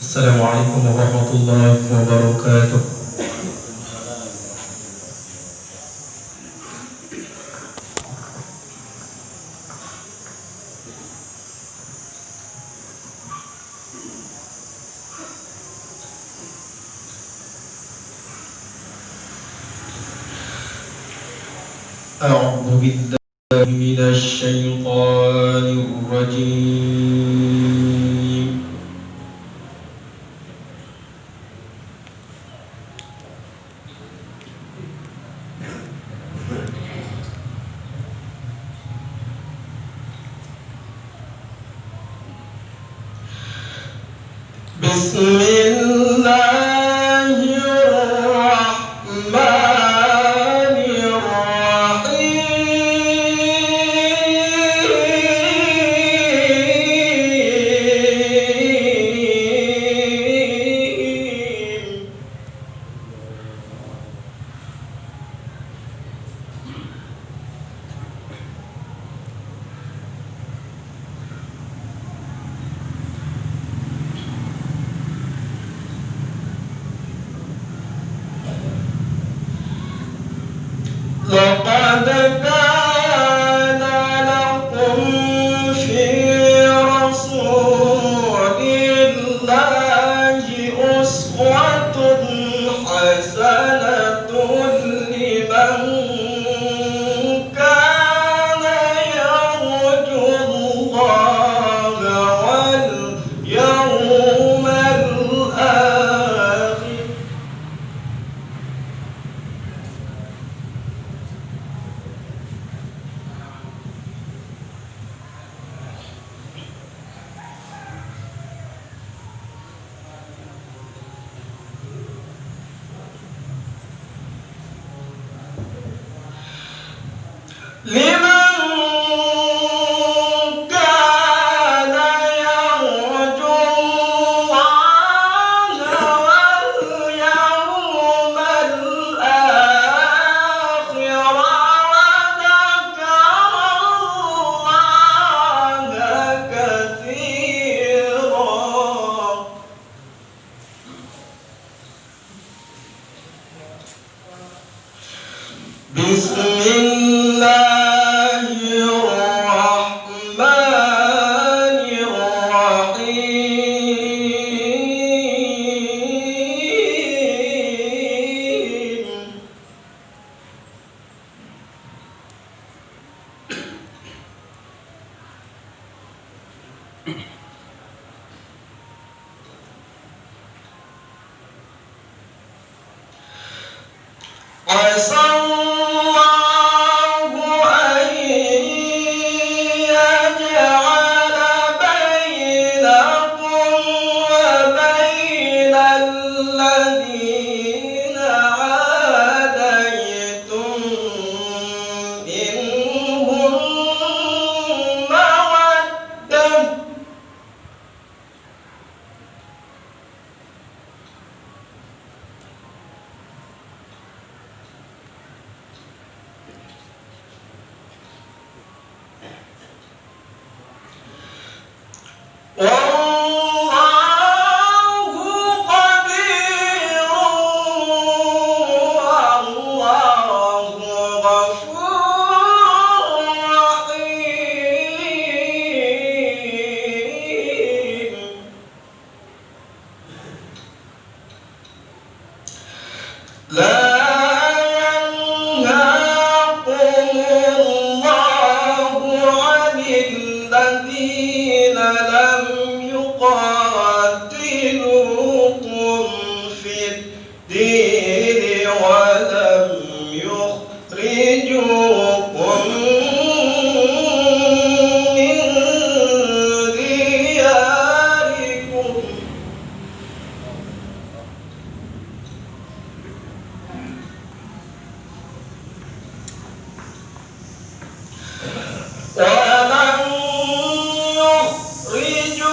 Assalamualaikum warahmatullahi wabarakatuh. A'udzu billahi minasy syaithanir rajim. لقد كان لكم في رسول الله أسوة حسنة لمن كان يرجو الله واليوم الآخر. لمن كان يرجو الله واليوم الآخر وذكر الله كثيرا. بسم الله الرحمن الرحيم. عسى الله أن يجعل بينكم وبين الذين عاديتم منهم مودة. والله قدير والله غفور رحيم. لا ينهاكم الله عن الذين لم يقاتلوكم في الدين ولم يخرجوكم من دياركم ولم يخرجوكم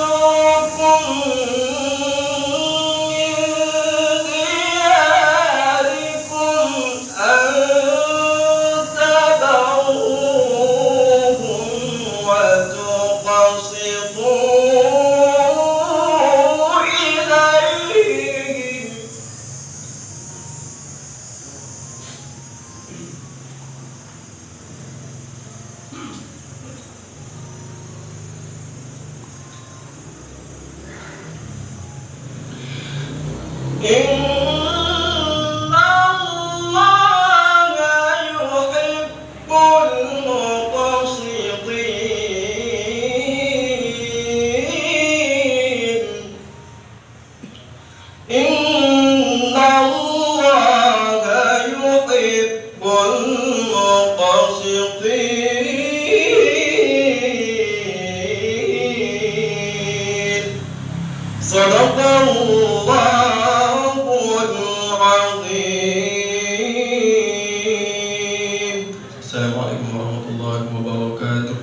Assalamualaikum warahmatullahi wabarakatuh.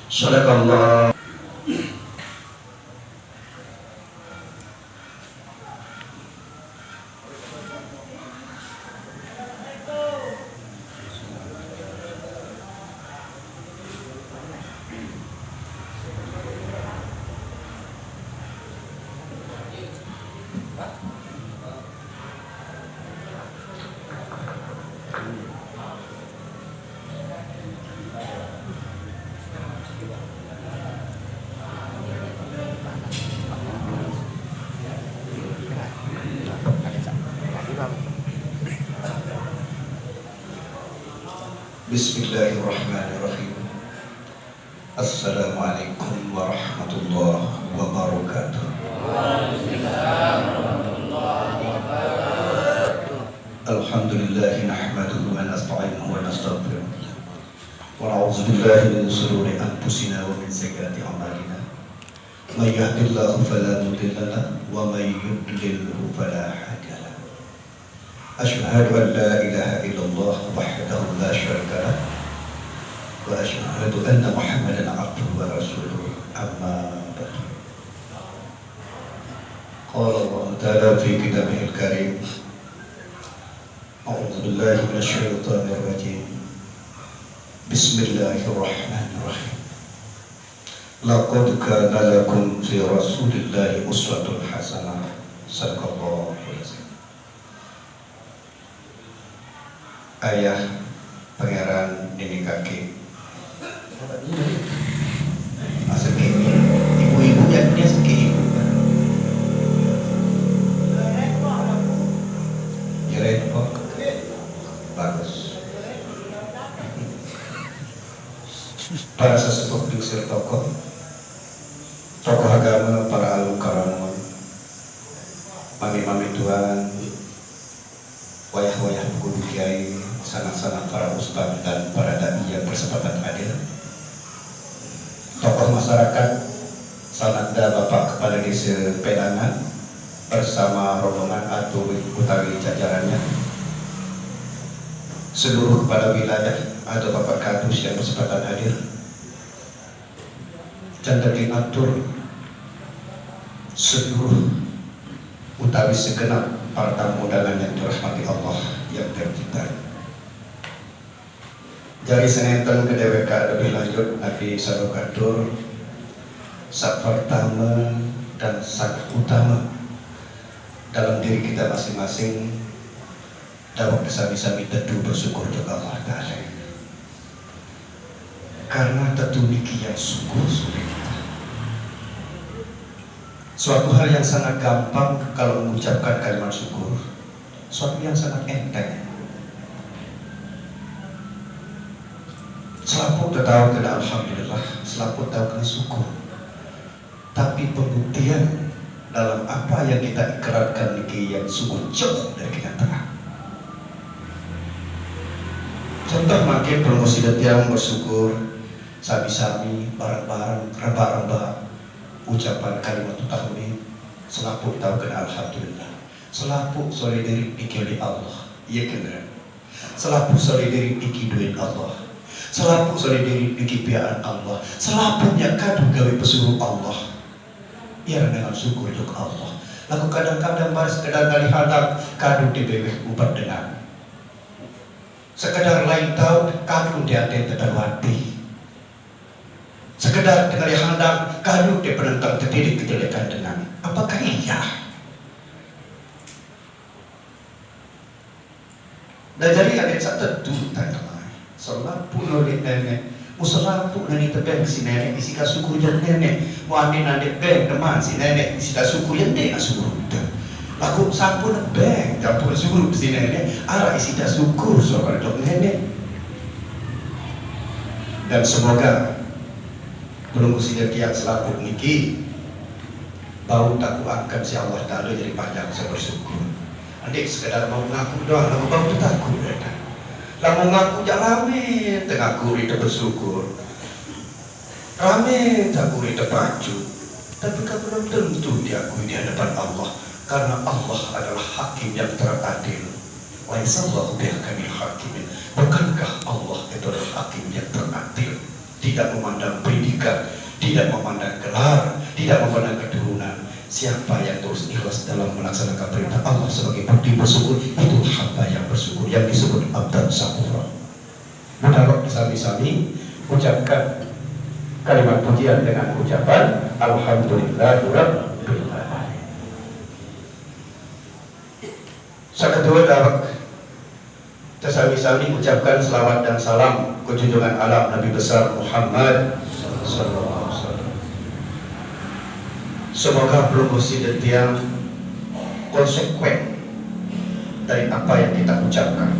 Sadaqallah. Bismillahirrahmanirrahim. Assalamualaikum warahmatullahi wabarakatuh. Alhamdulillah nahmaduhu wa nasta'inuhu wa nastaghfiruh. Wa na'udzu billahi min shururi anfusina wa min sayyiati a'malina. May yahdihillahu fala mudilla lahu wa may yudlilhu fala hadiya lahu. Asyhadu an la ilaha illallah wahdahu la syarika lahu wa asyhadu anna Muhammadan abduhu wa rasuluhu amma ba'du. Qala Allah ta'ala fi kitabihil karim. A'udzu billahi minasy syaithanir rajim. Bismillahirrahmanirrahim. Laqad kana lakum fi Rasulillahi uswatun hasanah. Sadaqallahu alaihi wasallam. Ayah pangeran ini kaki segini, ibu-ibunya dia segini ya repot bagus. Para sesepuh diusir tokoh agama, para alim karamon, mami-mami tuan, wayah-wayah guru kiai, sanak-sanak para ustadz dan para dai yang bersepatan hadir, tokoh masyarakat, sanada Bapak Kepala Desa Pedangan bersama rombongan atau utawi jajarannya, seluruh kepala wilayah atau Bapak Kadus yang bersepatan hadir, dan atur seluruh utawi segenap para tamu undangan yang dirahmati Allah yang tercinta. Jari senenten ke DWK lebih lanjut Nabi Sadokadur sak pertama dan sak utama dalam diri kita masing-masing dapat bisa-bisa teduh bersyukur kepada Allah Ta'ala, karena teduh niki yang sungguh sulit. Suatu hal yang sangat gampang kalau mengucapkan kalimat syukur, suatu yang sangat enteng. Selaku tahu kena alhamdulillah, selaku tahu kena syukur. Tapi pembuktian dalam apa yang kita ikrarkan niki yang sungguh jauh dari kenyataan. Contoh makin promosi detiang bersyukur, sami-sami, bareng-bareng, reba-reba, ucapan kalimat tahmid, selaku tahu kena alhamdulillah, selaku sore diri pikir Allah, iya kena, selaku sore diri pikir duit Allah, selaku sore diri pikir piaan Allah, selapunya kadu gawe pesuruh Allah, biar dengan syukur untuk Allah. Lalu kadang-kadang baru sekedar kali hadap kadu dibeweh ubat dengan, sekedar lain tahu kadu diaten tedarwati. Sekedar dengar yang hendak kadu dia penentang terdidik kejelekan dengan. Apakah iya? Dan jadi ada satu teduh tanya. Salat pun oleh nenek Musalapu nani tebeng si nenek isi kasukur jan nenek. Mau andi nadek beng teman si nenek isi kasukur jan nenek suruh. Laku sampun beng campur suruh si nenek. Arah isi kasukur soal dok nenek. Dan semoga belum usia tiang selaku niki bau tak akan si Allah Ta'ala jadi panjang saya bersyukur. Adik sekedar mau ngaku doang, lalu bau takut dah. Lalu ngaku jalame tengah kuri kita bersyukur. Rame tak kuri kita baju. Tapi kan belum tentu diakui di hadapan Allah. Karena Allah adalah hakim yang teradil. Waisallahu bihakamil hakimin. Bukankah Allah itu adalah hakim yang teradil? Tidak memandang pendidikan, tidak memandang gelar, tidak memandang keturunan. Siapa yang terus ikhlas dalam melaksanakan perintah Allah sebagai bukti bersyukur, itu hamba yang bersyukur, yang disebut abdan syakura. Mudah sami-sami ucapkan kalimat pujian dengan ucapan Alhamdulillahirabbil alamin. Sakadua dapat sami-sami ucapkan selawat dan salam ke junjungan alam Nabi besar Muhammad sallallahu alaihi wasallam. Semoga belum dan tiang konsekuen dari apa yang kita ucapkan.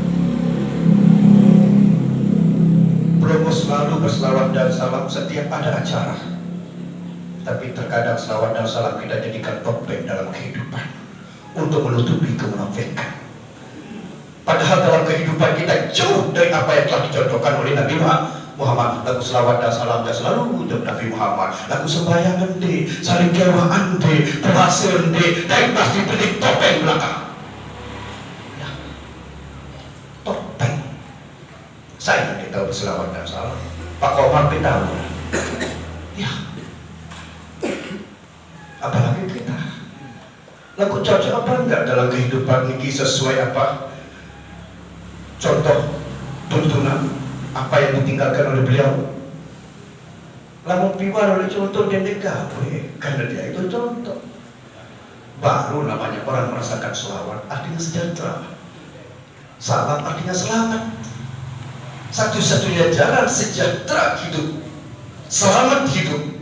Belum selalu berselawat dan salam setiap ada acara. Tapi terkadang selawat dan salam kita jadikan topeng dalam kehidupan untuk menutupi kemunafikan. Padahal dalam kehidupan kita jauh dari apa yang telah dicontohkan oleh Nabi Muhammad. Lagu selawat dan salam dan selalu untuk Nabi Muhammad. Lagu sembahyang ande, saling kewah ande, puasa ande, dan pasti beli topeng belakang. Ya. Topeng. Saya tidak tahu selawat dan salam. Pak Komar tahu. Ya. Apalagi kita. Lagu cocok apa enggak dalam kehidupan ini sesuai apa? Contoh tuntunan apa yang ditinggalkan oleh beliau. Lamun piwar oleh contoh dan digawe karena dia itu contoh. Baru namanya orang merasakan selawat artinya sejahtera. Salam artinya selamat. Satu-satunya jalan sejahtera hidup, selamat hidup.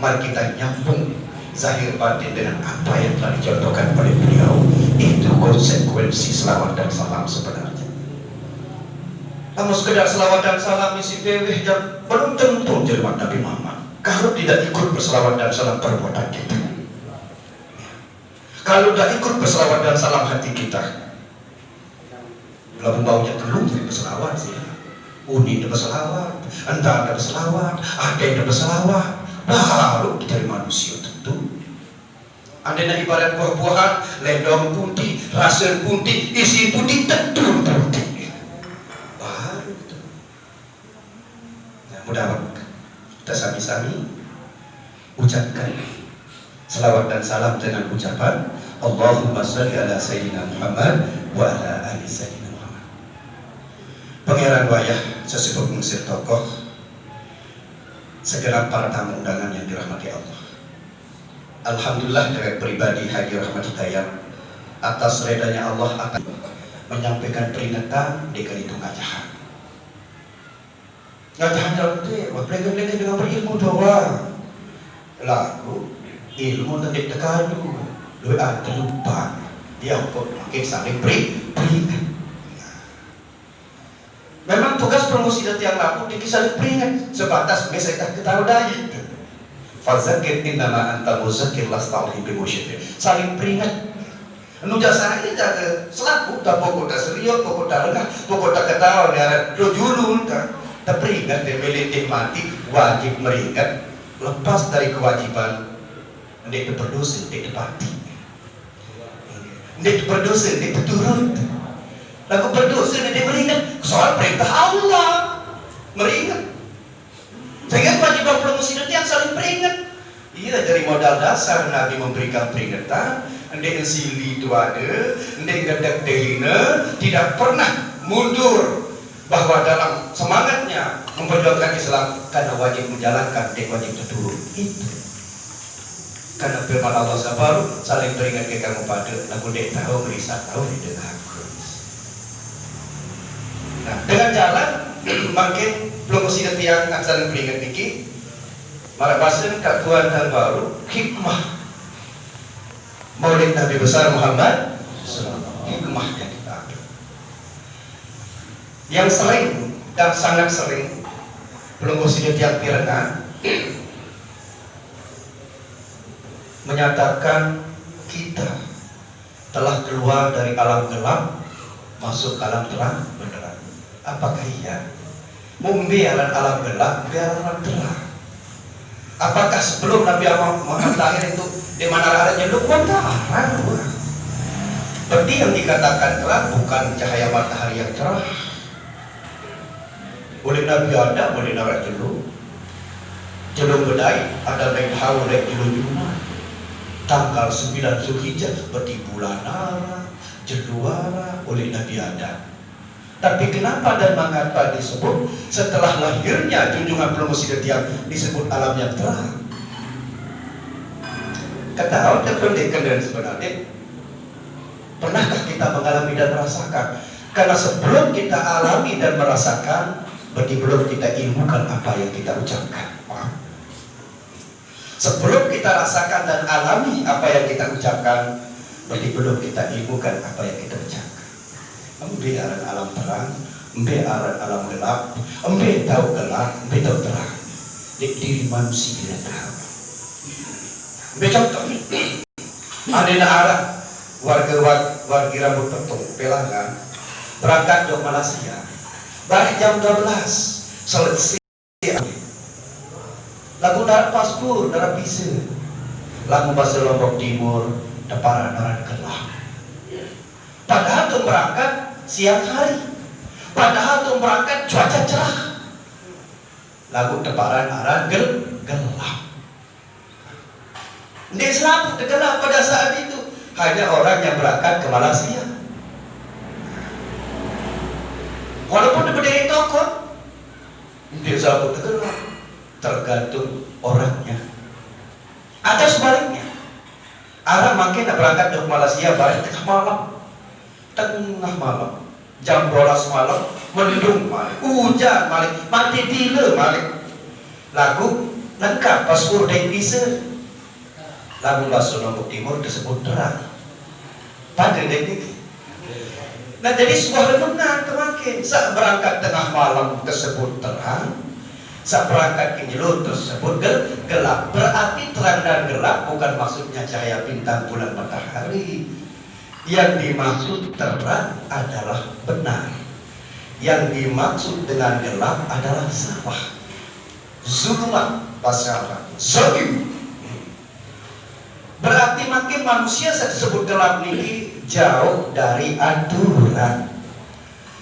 Mari kita nyambung zahir batin dengan apa yang telah dicontohkan oleh beliau. Itu konsekuensi selawat dan salam sebenarnya. Namun sekedar selawat dan salam isi beweh dan belum tentu jadi Nabi Muhammad. Kalau tidak ikut berselawat dan salam perbuatan kita, kalau tidak ikut berselawat dan salam hati kita, belum baunya telur jadi berselawat sih. Uni tidak berselawat, entah ada berselawat, ada yang berselawat, baru dari manusia tentu. Andainya ibarat buah-buahan, lendong putih, rasa putih, isi putih tentu putih. Mudah-mudahan kita sami-sami ucapkan selawat dan salam dengan ucapan Allahumma sholli ala sayyidina Muhammad wa ala ali sayyidina Muhammad. Pangeran wayah sesepuh mengusir tokoh, segenap para tamu undangan yang dirahmati Allah. Alhamdulillah dari pribadi Haji Rahmat Hidayat atas redanya Allah akan menyampaikan peringatan di Kalitung Ajahan. Ngajahan dalam itu, pelenggan-pelenggan dengan berilmu doang. Lalu ilmu tadi tekadu, doa terlupa. Yang kok makin saling peringat. Memang tugas promosi dan tiang lampu diki saling peringat sebatas biasa kita ketahui daya. Fazakir innama anta muzakir lasta'uhi bimusyid. Saling peringat. Nu jasa ini jaga selaku tak pokok tak serius, pokok tak lengah, pokok tak ketawa dia rojulun tak. Teringat dia melintih mati, wajib meringat. Lepas dari kewajiban, dia berdosa, dia mati. Dia berdosa, dia turun. Lalu berdosa, dia meringat soal perintah Allah, meringat. Sehingga kewajiban promosi yang saling peringat. Iya, dari modal dasar Nabi memberikan peringatan. Dia sili itu ada, dia gedak dehina, tidak pernah mundur. Bahwa dalam semangatnya memperjuangkan Islam karena wajib menjalankan, dia wajib terturun. Itu karena firman Allah sabar saling teringat ke kamu pada lagu dia tahu merisa tahu dia dengar. Nah dengan jalan makin belum mesti tiang aksan pelingat niki marabasen ka Tuhan dan baru hikmah Maulid Nabi besar Muhammad hikmah yang kita ambil. Yang sering dan sangat sering belum mesti tiang pirana menyatakan kita telah keluar dari alam gelap masuk alam terang beneran. Apakah iya? Membiarkan alam gelap, biarkan alam terang. Apakah sebelum Nabi Muhammad lahir itu di mana ada jalur matahari? Berarti yang dikatakan terang bukan cahaya matahari yang cerah. Boleh Nabi ada, boleh Nabi jalur bedai, ada naik hawa naik jalur Jumat. Tanggal 9 Zulhijjah berarti bulan Ara, Jeluara oleh Nabi ada. Tapi kenapa dan mengapa disebut setelah lahirnya junjungan Muhammad yang disebut alam yang terang? Ketahuan terpendidikan dan sebenarnya pernahkah kita mengalami dan merasakan? Karena sebelum kita alami dan merasakan, berarti belum kita ilmukan apa yang kita ucapkan. Sebelum kita rasakan dan alami apa yang kita ucapkan, berarti belum kita ilmukan apa yang kita ucapkan. Embe aran alam terang, embe aran alam gelap, embe tahu gelap, embe tahu terang. Di diri manusia tidak tahu. Embe contoh, ada arah warga rambut petung pelangan berangkat ke Malaysia. Balik jam 12 selesai. Lagu darah paspor, darah bisa. Lagu bahasa Lombok Timur, deparan orang gelap. Padahal tuh berangkat siang hari. Padahal tuh berangkat cuaca cerah. Lagu deparan arah gelap. Dia selalu gelap pada saat itu. Hanya orang yang berangkat ke Malaysia. Walaupun berdiri toko, dia selalu gelap. Tergantung orangnya. Atau sebaliknya, arah makin berangkat dari Malaysia balik tengah malam, jam 12 malam, mendung balik, hujan balik, mati dile balik. Lagu lengkap paspor dan visa. Lagu bahasa Lombok Timur disebut terang. Pada detik. Nah jadi sebuah renungan kemakin saat berangkat tengah malam tersebut terang. Saat berangkat ke jalur tersebut gelap. Berarti terang dan gelap bukan maksudnya cahaya bintang bulan matahari. Yang dimaksud terang adalah benar. Yang dimaksud dengan gelap adalah salah. Zulmat bahasa Arab. Zalim. Berarti makin manusia saya disebut gelap ini jauh dari aturan.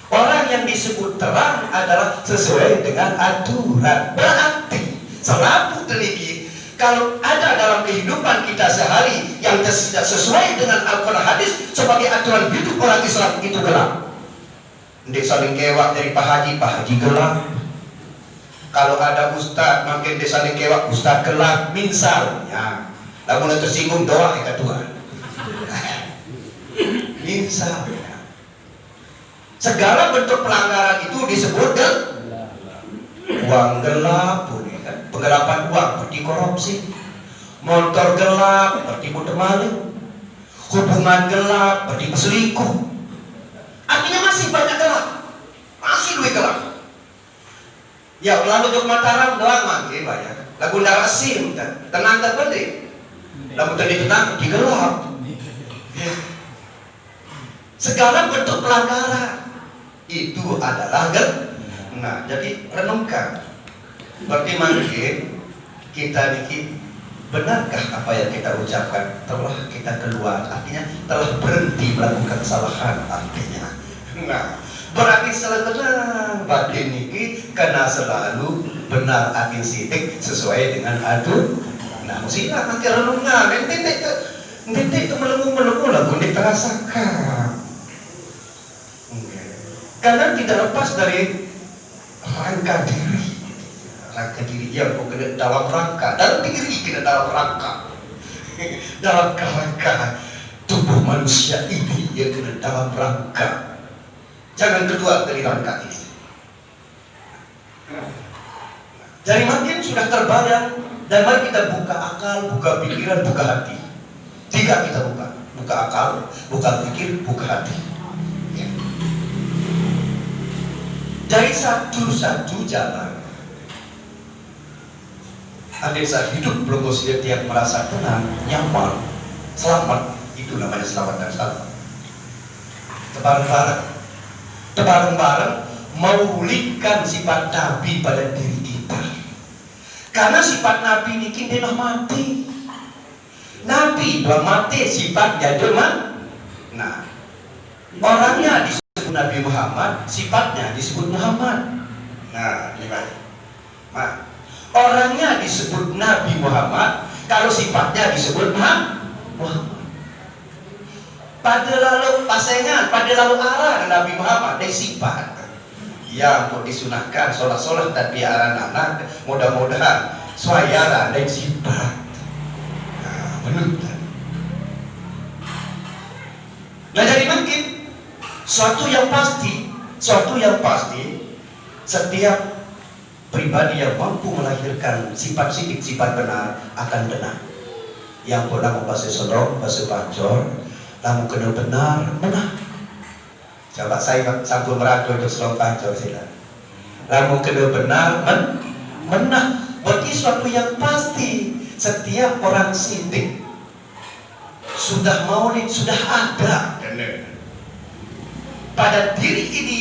Orang yang disebut terang adalah sesuai dengan aturan. Berarti selalu teliti kalau ada dalam kehidupan kita sehari yang tidak sesuai dengan Al-Quran hadis sebagai aturan hidup orang Islam itu gelap. Dia saling kewak dari Pak Haji gelap. Kalau ada ustaz makin dia saling kewak, ustaz gelap misalnya. Lalu tersinggung doa ya Tuhan. Misalnya. Segala bentuk pelanggaran itu disebut uang gelap, kan? Penggelapan uang berarti korupsi, motor gelap berarti muter maling, hubungan gelap berarti selingkuh. Artinya masih banyak gelap, masih duit gelap. Ya lalu Jok Mataram gelap mangke banyak. Lagu Darasim tenang tak penting. Lagu tadi tenang digelap. Segala bentuk pelanggaran itu adalah nah jadi renungkan. Berarti mungkin kita ini benarkah apa yang kita ucapkan telah kita keluar, artinya telah berhenti melakukan kesalahan artinya. Nah berarti selalu batin ini karena selalu benar akin sidik sesuai dengan adu. Nah mestilah nanti renungan nanti itu melengkung lagu ini terasakan. Karena tidak lepas dari rangka diri yang kena dalam rangka, dalam diri kena dalam rangka, dalam kerangka tubuh manusia ini yang kena dalam rangka. Jangan keluar dari rangka ini. Jadi makin sudah terbayang, dan mari kita buka akal, buka pikiran, buka hati. Tiga kita buka akal, buka pikir, buka hati. Ya. Dari satu jalan. Andai saat hidup belum konsider tiap merasa tenang, nyaman, selamat, itu namanya selamat dan selamat. Bareng-bareng memulihkan sifat Nabi pada diri kita. Karena sifat Nabi ini kini mati. Nabi sudah mati, sifatnya cuma. Nah, orangnya disebut Nabi Muhammad, sifatnya disebut Muhammad. Nah, gimana? Nah, orangnya disebut Nabi Muhammad, kalau sifatnya disebut Muhammad. Pada lalu pasangan, pada lalu arah Nabi Muhammad dari sifat. Ya, mau disunahkan sholat tapi arah anak, mudah-mudahan suayara dari sifat. Nah, menurut. Nah, jadi mungkin suatu yang pasti, setiap pribadi yang mampu melahirkan sifat sidik, sifat benar akan benar. Yang pernah membahas sodok, bahasa pancor, namun kena benar. Coba saya sampul meratu untuk sodok pancor sila. Namun kena benar, benar. Berarti suatu yang pasti, setiap orang sidik sudah maulid, sudah ada pada diri ini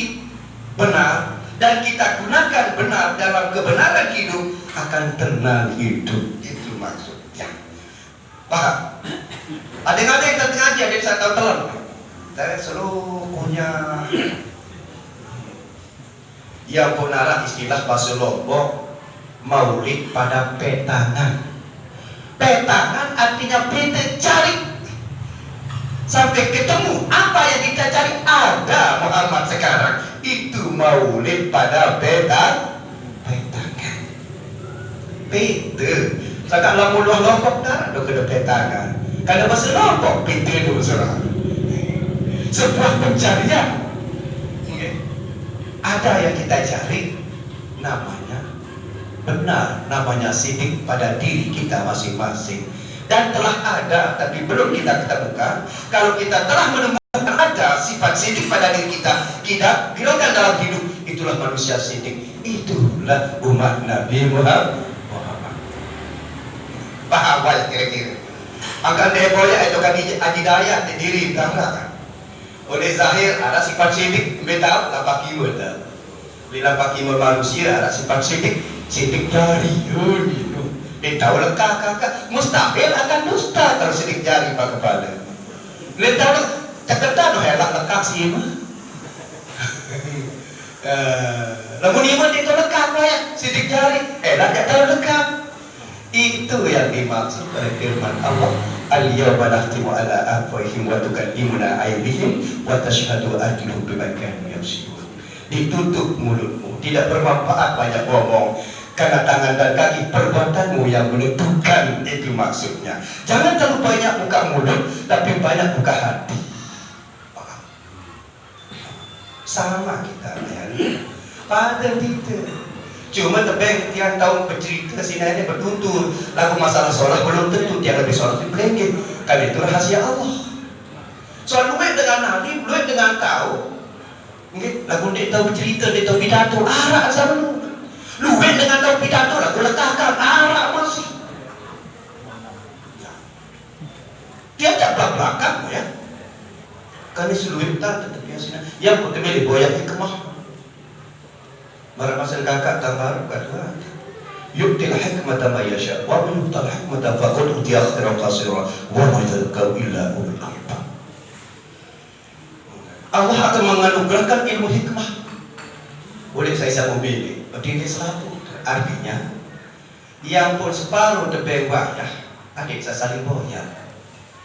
benar. Dan kita gunakan benar dalam kebenaran hidup, akan tenang hidup. Itu maksudnya. Paham? Ada yang tertengaji, ada yang saya tahu telan. Saya seluruhnya yang punara istilah bahasa Lombok, maulid pada petangan. Petangan artinya kita cari sampai ketemu apa yang kita cari ada Muhammad sekarang. Itu maulid pada petangan. Pete. Sekarang lamun Lombok dah ada kena petangan. Karena bahasa Lombok pete itu saudara. Sebuah pencarian. Okay. Ada yang kita cari, namanya benar, namanya sidik pada diri kita masing-masing. Dan telah ada, tapi belum kita ketemukan. Kalau kita telah menemukan ada sifat sidik pada diri kita, kita gunakan dalam hidup, itulah manusia sidik. Itulah umat Nabi Muhammad. Paham ya kira-kira? Akan deboya itu kan adidaya di diri kan. Oleh zahir ada sifat sidik, betul lapak kimul dah. Bila pakimul manusia ada sifat sidik jari. Dia tahu lekah kakak, mustahil akan dusta kalau sidik jari pak kepala. Dia tahu cakap no helak lekah sih mah. Lamun ieu mah itu lekah ya, sidik jari, helak tak tahu lekah. Itu yang dimaksud oleh firman Allah, al-yawma nakhtimu ala afwahihim wa tukallimuna aydihim wa tashhadu arjuluhum bima kanu yaksibun. Ditutup mulutmu, tidak bermanfaat banyak ngomong, karena tangan dan kaki perbuatanmu yang menentukan. Itu maksudnya. Jangan terlalu banyak buka mulut, tapi banyak buka hati. Sama kita ya. Pada kita. Cuma tebeng tiang tahun bercerita sinanya bertuntun lagu masalah sholat belum tentu tiang lebih sholat dibelengit. Karena itu rahasia Allah. Soal luwet dengan Nabi, luwet dengan tahu. Mungkin lagu dia tahu bercerita, dia tahu pidato, arak sama lu. Luwet dengan tahu pidato, lagu letakkan, arak masih. Dia tak belakang ya. Karena seluwet tak tetap biasanya. Yang berkemeli boyak hikmah. Marah-masal kakak tambaru kata yuktil hikmata ma yasha wa man yu'tal hikmata faqad utiya khairan katsira wa ma yadhkuru illa ulul albab. Allah akan menganugerahkan ilmu hikmah. Boleh saya memilih berdiri selalu. Artinya yang pun separuh tebeng wayah adik saya saling boya,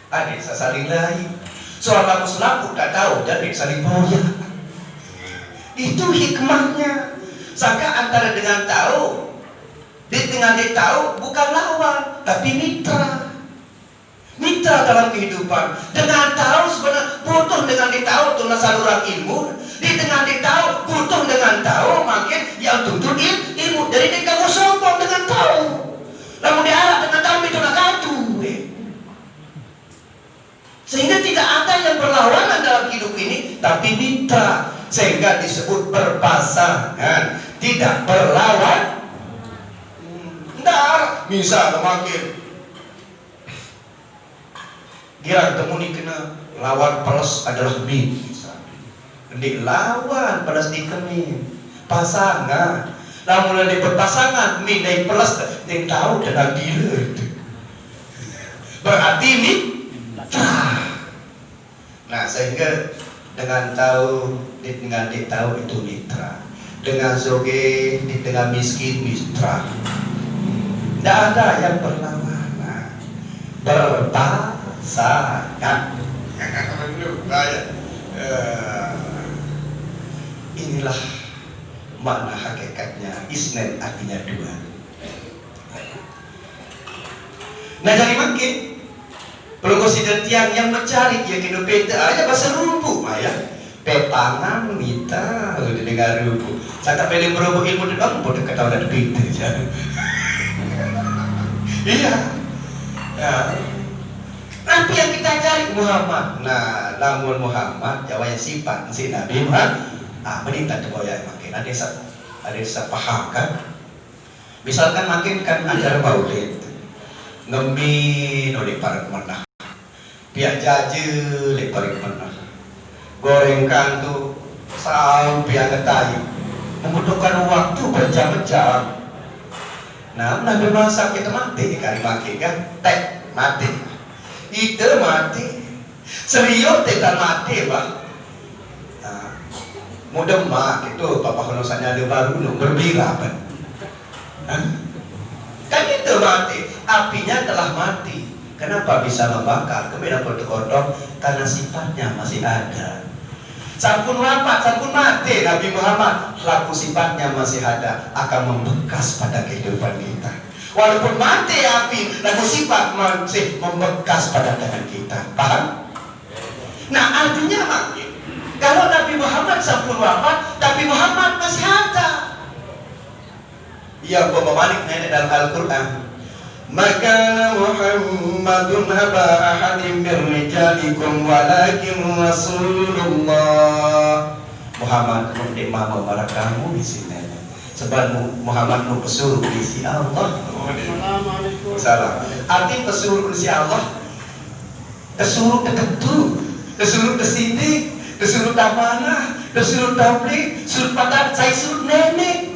adik saya saling lain. Soal kamu selaku tak tahu jadi saling boya. Itu hikmahnya. Sangka antara dengan tahu, dengan dia tahu bukan lawan, tapi mitra. Mitra dalam kehidupan. Dengan tahu sebenarnya butuh dengan dia tahu itu saluran ilmu. Dengan dia tahu butuh dengan tahu makin yang tuntut ilmu. Jadi dia kamu sombong Lamun diarah dengan kami itu nak katu. Sehingga tidak ada yang berlawanan dalam hidup ini, tapi mitra. Sehingga disebut berpasangan, tidak berlawan. Tidak, misal makin kira temuni kena lawan peles adalah min. Di lawan peles di kemin pasangan. Namun di berpasangan min dari peles yang tahu dan gila. Berarti mitra. Nah, sehingga dengan tahu dengan tahu itu mitra, dengan soge dengan miskin mitra. Tidak ada yang berlawanan, berpasangan. Inilah makna hakikatnya isnan, artinya dua. Nah, jadi makin perlu konsider tiang yang mencari ya kena peta aja bahasa rumput ya. Petangan mita udah dengar rumput. Saya pilih berubah ilmu di bang bodoh ketahuan ada peta aja. Iya. Nah, nanti yang kita cari Muhammad. Nah, namun Muhammad Jawa yang sifat si Nabi Muhammad. Menita terboya makin ada sepaham kan. Misalkan makin kan ajar maulid ngemin oleh para kemenang, pihak jajil oleh para kemenang, gorengkan tuh sampai agak tayu, membutuhkan waktu berjam-jam. Nah, Nabi masak kita mati kali makin kan, tek mati, itu mati, serius tidak mati bang. Nah, mudah mak itu papa konosannya ada baru berbira kan. Kan itu mati, apinya telah mati. Kenapa bisa membakar? Kemudian kodok karena sifatnya masih ada. Sampun wafat, sampun mati Nabi Muhammad, laku sifatnya masih ada, akan membekas pada kehidupan kita. Walaupun mati api, laku sifat masih membekas pada tangan kita. Paham? Nah, artinya makin kalau Nabi Muhammad sampun wafat, tapi Muhammad masih ada. Yang pemalik nenek dalam Al-Quran, maka Muhammadun haba ahadim birrijalikum walakin Rasulullah. Muhammad kemudian mama marah kamu di sini. Sebab Muhammad nu pesuruh isi Allah. Salam. Arti pesuruh isi Allah, kesuruh keketu, kesuruh kesini, kesuruh tamanah, kesuruh tablik, suruh patah, saya suruh nenek.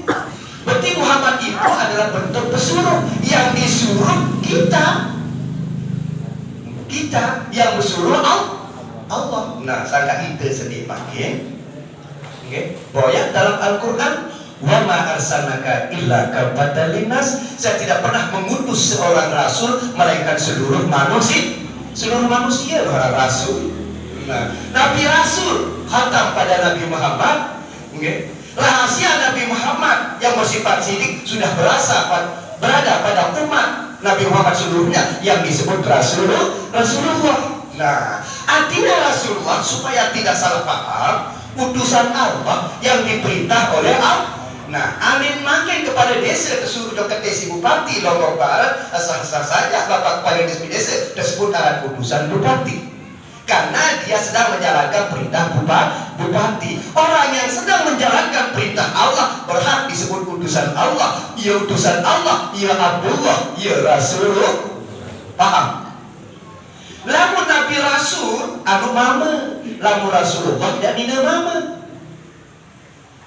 Berarti Muhammad itu adalah bentuk pesuruh, yang disuruh kita yang bersuruh Allah. Nah, saya itu sedih makin. Boya dalam Al-Quran, wa ma arsalnaka illa kafatan linnas. Saya tidak pernah mengutus seorang rasul melainkan seluruh manusia para rasul. Nah, Nabi Rasul khatam pada Nabi Muhammad. Rahasia Nabi Muhammad yang bersifat sidik sudah berada pada umat Nabi Muhammad seluruhnya yang disebut Rasulullah. Nah, artinya Rasulullah supaya tidak salah paham, utusan Allah yang diperintah oleh Allah. Nah, amin makin kepada desa tersebut dekat desa Bupati Lombok Barat, asal-asal saja Bapak Kepala Desa tersebut adalah utusan Bupati. Karena dia sedang menjalankan perintah Bupati. Orang yang sedang menjalankan perintah Allah berhak disebut utusan Allah. Ya utusan Allah, ya Abdullah, ya Rasulullah. Paham? Lamun Nabi Rasul, anu mama. Lamun Rasulullah tidak nina mama.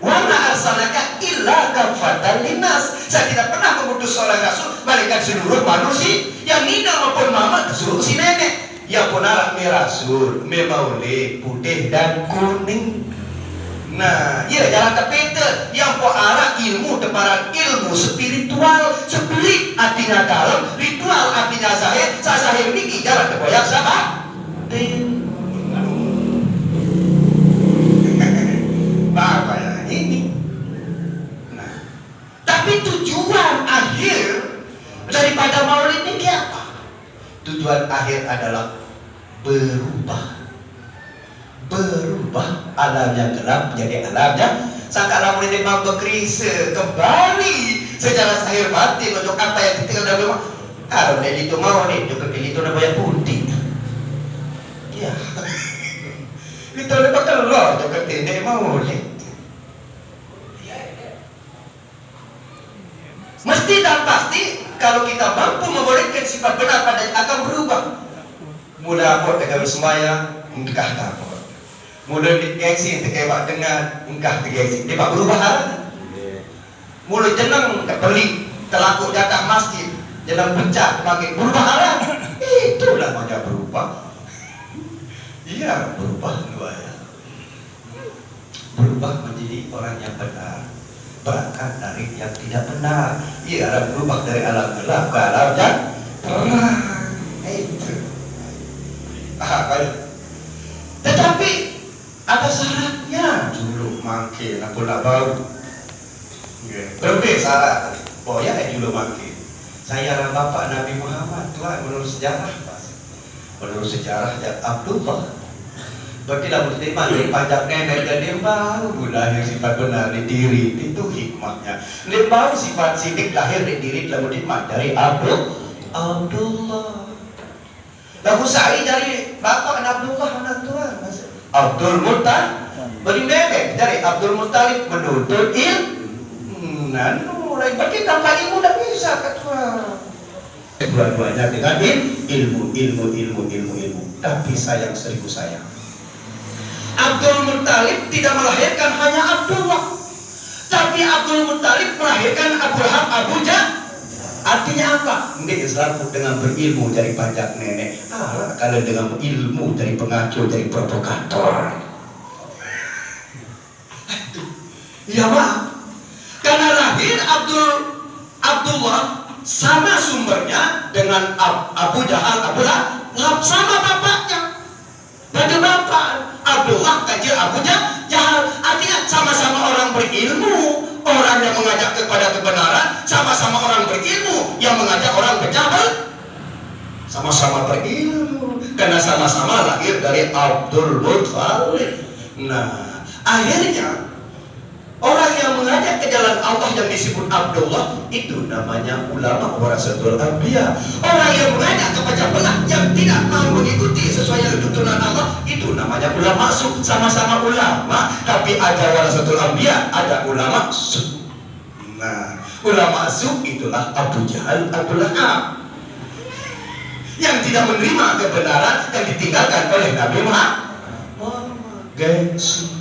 Wa ma arsalnaka illa kafatan linnas. Saya tidak pernah mengutus seorang Rasul melainkan seluruh manusia. Yang nina maupun mama seluruh si nenek. Ya pun anak Rasul, maulid putih dan kuning. Nah, iya jalan ke Peter yang po arah ilmu tebaran ilmu spiritual, spirit artinya dalam, ritual artinya zahir. Zahir ini jalan ke boyak sama. Apa ya ini? Nah, tapi tujuan akhir daripada maulid ini apa? Tujuan akhir adalah berubah alam yang gelap menjadi alam yang sangka lamun ini mampu krisis kembali secara sahir batin untuk apa yang ditinggal dalam rumah. Kalau itu mau nih, juga itu na bayar putih. Ya, itu na bakal loh, juga tidak mau nih. Mesti dan pasti kalau kita mampu membolehkan sifat benar pada akan berubah. Mula apa tegak sembahyang, engkah apa. Mula digengsi tegak dengan engkah digengsi, dia berubah arah. Mula jenang kebeli telaku datang masjid, jenang pencak makin berubah arah. Itu namanya berubah. Iya, berubah luar ya. Berubah menjadi orang yang benar, berangkat dari yang tidak benar. Ia berubah dari alam gelap ke alam yang terang. Itu. Tetapi ada syaratnya. Dulu makin aku nak bau. Lebih syarat. Oh ya, dulu makin. Saya bapak Nabi Muhammad, Tuhan, menurut sejarah, menurut sejarah ya Abdullah. Bagilah muslim dari pajak nenek dan dia baru lahir sifat benar di diri, itu hikmahnya. Dia baru sifat sidik lahir di diri lalu hikmah dari Abdullah. Lagu saya dari bapak Abdullah anak Tuhan, Abdul Muttalib beri bebek dari Abdul Muttalib menuntut ilmu. Mulai bagi tanpa ilmu tidak bisa ketua. Dua-duanya dengan ilmu. Tapi sayang seribu sayang. Abdul Muttalib tidak melahirkan hanya Abdullah, tapi Abdul Muttalib melahirkan Abraham, Abu Jahal. Artinya apa? Ini Islam dengan berilmu dari pajak nenek. Kalau dengan ilmu dari pengacau, dari provokator. Ya maaf, karena lahir Abdullah sama sumbernya dengan Abu Jahal, Abu Lahab sama bapaknya. Bagi bapak Abdullah kajil Abu Jahal, artinya sama-sama orang berilmu, orang yang mengajak kepada kebenaran, sama-sama orang berilmu yang mengajak orang berjabal, sama-sama berilmu karena sama-sama lahir dari Abdul Muttalib. Nah, akhirnya orang yang mengajak ke jalan Allah yang disebut Abdullah itu namanya ulama warasatul anbiya. Orang yang mengajak kepada belah yang tidak mau mengikuti sesuai dengan tuntunan Allah itu namanya ulama su. Sama-sama ulama, tapi ada warasatul anbiya, ada ulama su. Nah, ulama su itulah Abu Jahal, Abu Lahab yang tidak menerima kebenaran yang ditinggalkan oleh Nabi Muhammad. Gengsi.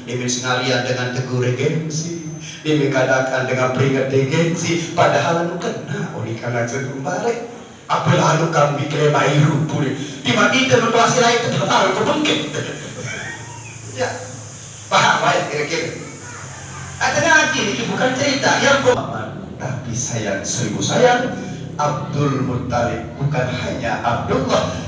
Demi sekalian dengan tegur gengsi, demi kadakan dengan peringat gengsi, padahal anu kena oleh karena sedung balik. Apa lalu kami bikin mairu pulih di mati tertuasi lain itu terlalu kebengkit. Ya, paham baik kira-kira. Ada lagi ini bukan cerita yang tapi sayang seribu sayang. Abdul Muttalib bukan hanya Abdullah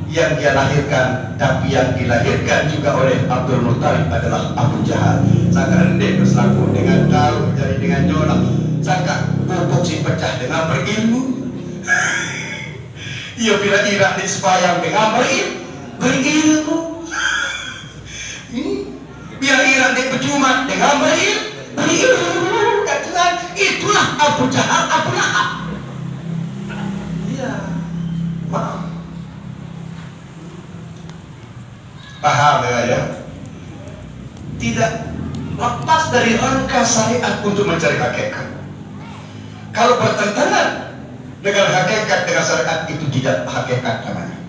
yang dia lahirkan, tapi yang dilahirkan juga oleh Abdul Muttalib adalah Abu Jahal. Sangka endek berselangkut dengan taruh jadi dengan nyolak, sangka pupuk si pecah dengan berilmu. Ia bila irak di sebayang dengan berilmu. Bila irak di berjumat dengan berilmu. Katakan itulah Abu Jahal, Abu Lahab. Iya, maaf. Paham ya? Tidak lepas dari rangka syariat untuk mencari hakikat. Kalau bertentangan dengan hakikat, dengan syariat, itu tidak hakikat namanya.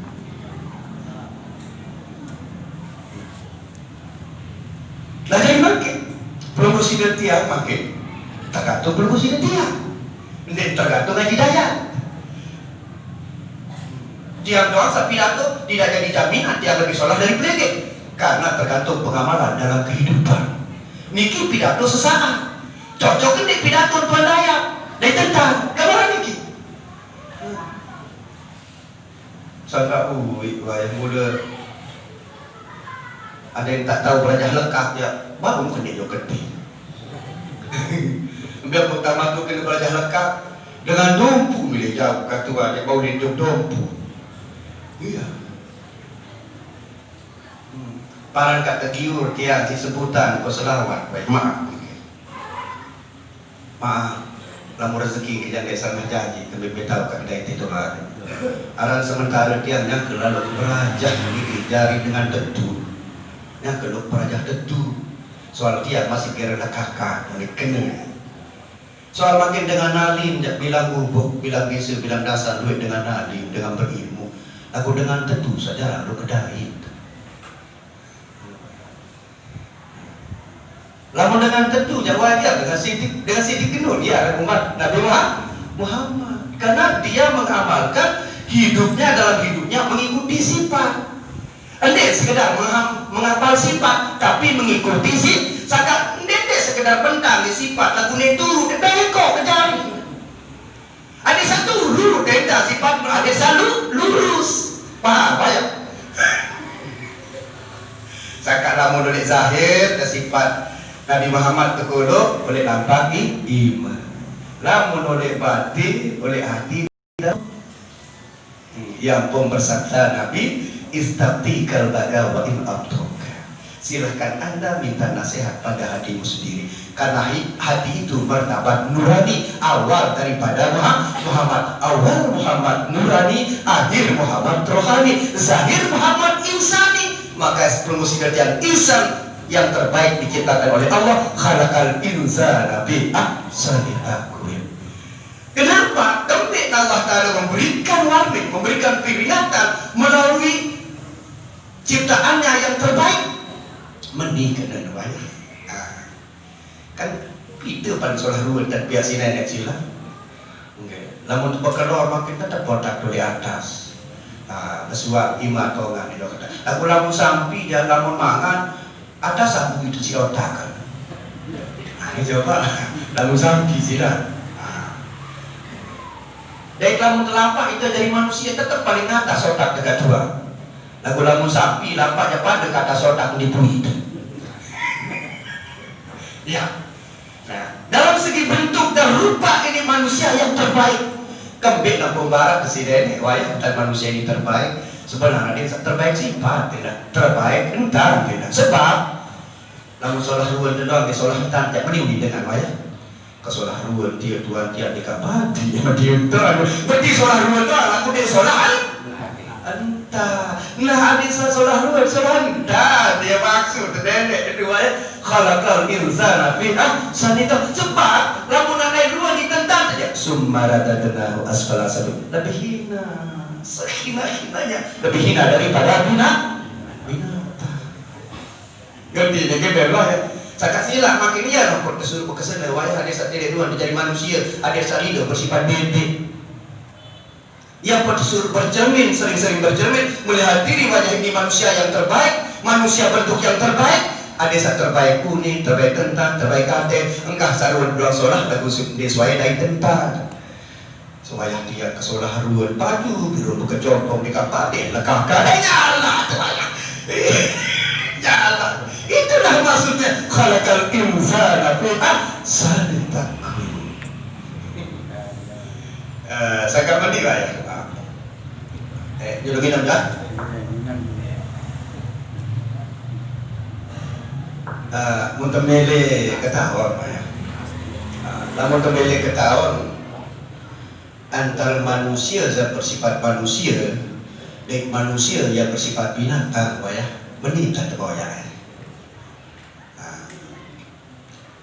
Lagi makin belum sudah tiap makin tergantung belum sudah tiap. Ini tergantung ngaji daya. Tiap doang pidato tidak jadi jaminan dia lebih soleh dari beliau, karena tergantung pengamalan dalam kehidupan. Niki pidato sesaat, cocok ini pidato tuan daya, ditentang, gambaran niki. Sangka yang muda ada yang tak tahu belajar lekat ya, baru kena juga gede. Biar pertama tu kena belajar lekat dengan dompu milih jauh ketua yang bau hidup dompu. Iya. Paran kata giur tiang si sebutan kau selawat baik maaf. Maaf. lamun rezeki yang desa janji kami betau ka kedai tidur hari. Aran sementara tiangnya lalu berajah ini jari dengan tetu. Nya keluk berajah tetu. Soal tiang masih kira kakak oleh kena. Soal makin dengan alim, bilang gubuk, bilang bisu, bilang dasar duit dengan alim, dengan berilmu. Aku dengan tetu saja lalu kedai. Lamun dengan tetu jangan wajar dengan sidik kenul dia umat Nabi Muhammad. Karena dia mengamalkan hidupnya dalam hidupnya mengikuti sifat. Ende sekedar menghafal sifat tapi mengikuti sifat. Ende sekedar bentang di sifat lagu turu beko kejari. Ada satu lurus tenda sifat ada satu lurus. Paham ya? Saka lamun oleh zahir dan sifat Nabi Muhammad terkolok oleh nampak iman. Lamun oleh batin, oleh hati yang pun bersabda Nabi, istaftikal baga wa in abtuka. Silahkan Anda minta nasihat pada hatimu sendiri. Karena hati itu martabat nurani, awal daripada Muhammad. Awal Muhammad nurani, akhir Muhammad rohani, zahir Muhammad insani. Maka promosi kerjaan insan yang terbaik diciptakan oleh Allah, khalaqal insana bi ahsani taqwim. Kenapa? Tempat Allah Ta'ala memberikan warning, memberikan peringatan melalui ciptaannya yang terbaik. Menikah dan wayah. Kan itu pada solah ruwet dan biasa nenek sila. Namun berkeluar makin tetap botak dari atas. Sesuai iman atau nggak itu kata. Aku lamun sampi dan lamun mangan atas aku itu si otak kan. Ini coba lamun sampi sila. Dari lamun telapak itu dari manusia tetap paling atas otak dekat dua. Lagu lamun sampi lampaknya pada ke atas otak di itu. Ya. Nah, dalam segi bentuk dan rupa ini manusia yang terbaik. Kembali nak pembarat ke sini, wayang dan manusia ini terbaik. Sebenarnya dia terbaik sifat, tidak terbaik entar, tidak. Sebab, namun solah ruan doang, solah entar tidak meniup dengan wayang. Kesolah ruan dia tuan dia dikabati, dia tuan. Berarti solah ruan doang, aku dia solah entah. Nah, ada solah ruan, solah entah. Dia maksud nenek kedua ya. Khalaqal insana fi ahsani taqwim. Sebab lamun ana ruan ditentang saja. Summaradadnahu asfala safilin. Lebih hina, sehina-hinanya, lebih hina daripada binatang. Ganti dia lah ya. Saya kasihlah makin dia nak disuruh berkesan wayah ada satu ruan menjadi manusia, ada sarido bersifat bebek. Yang disuruh bercermin, sering-sering bercermin, melihat diri wajah ini manusia yang terbaik, manusia bentuk yang terbaik. Ada saat terbaik kuning, terbaik tentang, terbaik kate, engkau sarun dua solah lagu disuai dari tentang. Supaya dia ke solah ruan baju biru buka jompong di kapate lekah nyala terbayang. Nyala. Itulah maksudnya khalaqal insana fi ahsani taqwim. Saya mandi lah ya. Dulu minum dah. Untuk mele ketahuan ya. Namun kembali ketahuan antara manusia yang bersifat manusia dan manusia yang bersifat binatang ya meningkat bawah ya.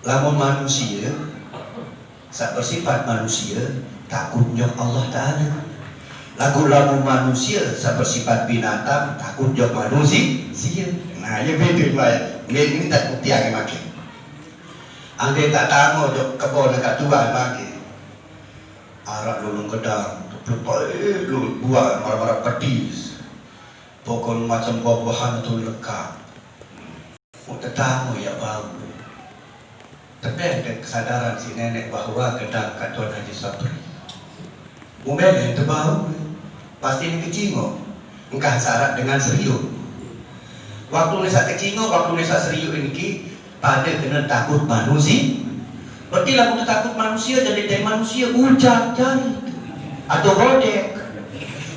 Lamun manusia sak bersifat manusia takutnya Allah Ta'ala. Lagu-lagu manusia sak bersifat binatang takutnya manusia. Nah, ya beda lah. Ini tak bukti yang makin. Angge tak tamu jok kebon dekat tua makin. Arak lulung kedang, lu buah marah-marah pedis. Pokok macam buah-buahan itu lengkap. Untuk tamu ya bau. Tapi ada kesadaran si nenek bahwa kedang katuan Haji Sabri. Umel itu bau. Pasti ini kecingo. Engkau syarat dengan serius. Waktu nisa kecingo, waktu nisa serius ini pada kena takut manusia. Berarti lah kena takut manusia jadi dari manusia hujan jari atau godek.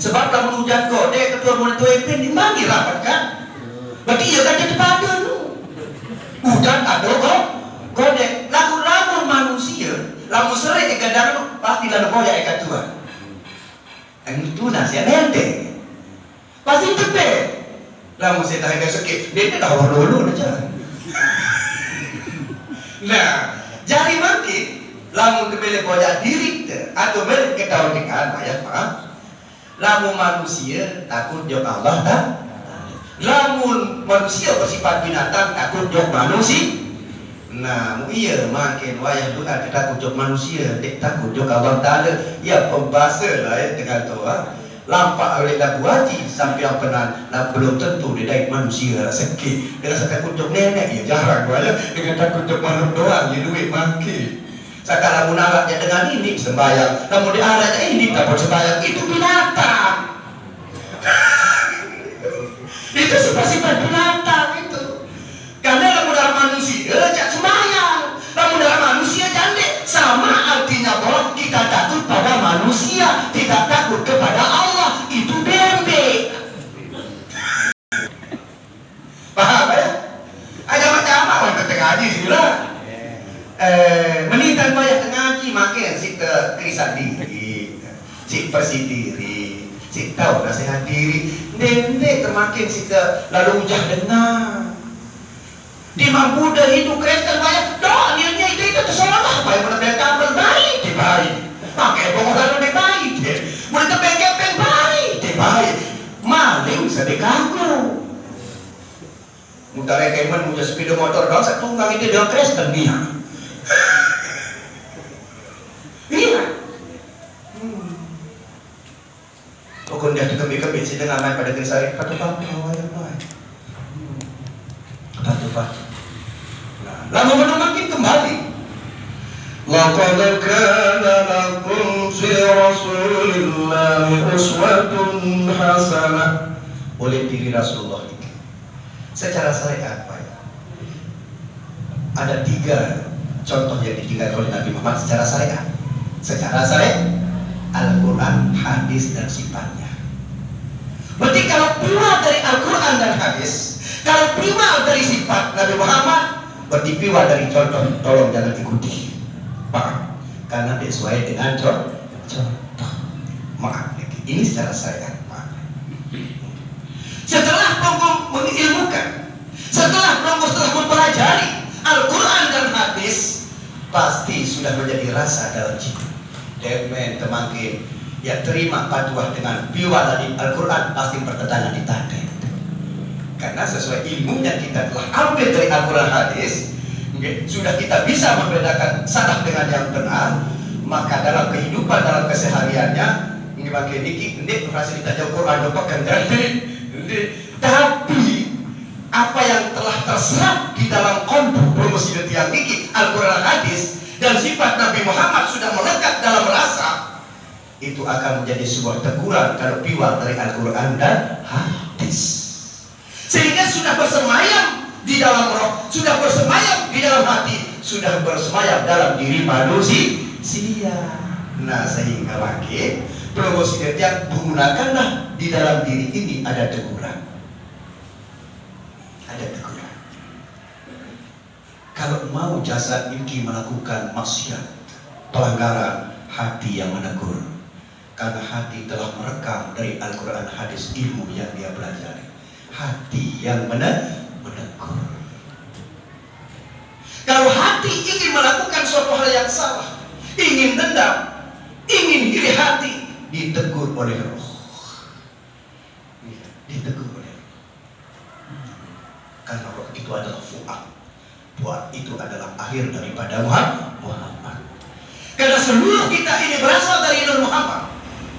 Sebab kalau hujan godek ketua mulut tua ipin dimana rapat kan? Berarti ia kan jadi pada lu. Hujan atau godek. Lagu-lagu manusia, lagu sering kadang pasti dalam boya ikat tua. Yang itu nasi nente. Pasti tepe. Lah mesti tahan ke sakit. Dia dah war dulu aja. Nah, jadi mungkin lamun kebele boya diri atau beli ketahuan ayat paham. Lamun manusia takut jok Allah tak? Lamun manusia bersifat binatang takut jok manusia. Nah, iya makin wayang doa kita takut jok manusia, takut jok Allah Ta'ala. Ya pembahasa lah ya dengan doa. Lampak oleh lagu haji sampai yang pernah belum tentu dia dari manusia sakit. Dia rasa takut jok nenek ya jarang wayang dengan takut jok manusia doang ya duit makin. Sekarang munawaknya dengan ini sembahyang, namun di arahnya ini dapat sembahyang itu binatang. Itu sifat-sifat binatang itu. Karena dalam modal manusia jak sembahyang, dalam modal manusia jande sama artinya bahwa kita takut pada manusia, tidak takut kepada Allah. Itu bembek. Paham ya? Ada macam apa tengah ngaji sih lah. Menitan banyak ngaji makin si krisak diri, si bersih diri, si tahu nasihat diri, dendek termakin si lalu ujah dengar. Di Buddha hidup Kristen banyak doa niatnya itu terserah apa yang benar kabel baik di baik, pakai bongkar lalu di baik, boleh tepeng-kepeng baik di baik, maling sedekahku. Mudah rekemen punya sepeda motor doang satu tunggang itu dia Kristen dia. Iya. Pokoknya dia dikembik-kembik sih dengan main pada krisari patu-patu awalnya baik. Patu-patu. Lalu makin kembali. Laqad kana lakum fi Rasulillahi uswatun hasanah. Oleh diri Rasulullah ini. Secara syariat apa ya? Ada 3 contoh yang ditinggalkan oleh Nabi Muhammad secara syariat. Secara syariat Al-Quran, hadis dan sifatnya. Berarti kalau keluar dari Al-Quran dan hadis, kalau keluar dari sifat Nabi Muhammad, berarti piwa dari contoh, tolong jangan ikuti. Paham? Karena sesuai dengan contoh. Maaf, ini secara syariat. Setelah pelonggo mengilmukan, setelah pelonggo setelah mempelajari Al-Quran dan hadis, pasti sudah menjadi rasa dalam jiwa. Demen temakin yang terima fatwa dengan piwa dari Al-Quran pasti bertentangan di tanda. Karena sesuai ilmu yang kita telah ambil dari Al-Quran hadis, sudah kita bisa membedakan salah dengan yang benar. Maka dalam kehidupan, dalam kesehariannya, makin ini berhasil kita jauh Quran dopakan jadi. Tapi apa yang telah terserap di dalam konduk promosi yang ini Al-Quran hadis dan sifat Nabi Muhammad sudah melekat dalam rasa, itu akan menjadi sebuah teguran kalau piwal dari Al-Quran dan hadis. Sehingga sudah bersemayam di dalam roh, sudah bersemayam di dalam hati, sudah bersemayam dalam diri manusia. Nah, sehingga makin promosi yang gunakanlah di dalam diri ini ada teguran. Ada teguran. Kalau mau jasad ini melakukan maksiat, pelanggaran, hati yang menegur. Karena hati telah merekam dari Al-Quran hadis ilmu yang dia pelajari. Hati yang menegur. Kalau hati ingin melakukan suatu hal yang salah, ingin dendam, ingin iri hati, ditegur oleh roh. Ditegur oleh roh. Karena roh itu adalah fu'ad. Fu'ad itu adalah akhir daripada Muhammad. Karena seluruh kita ini berasal dari Nur Muhammad,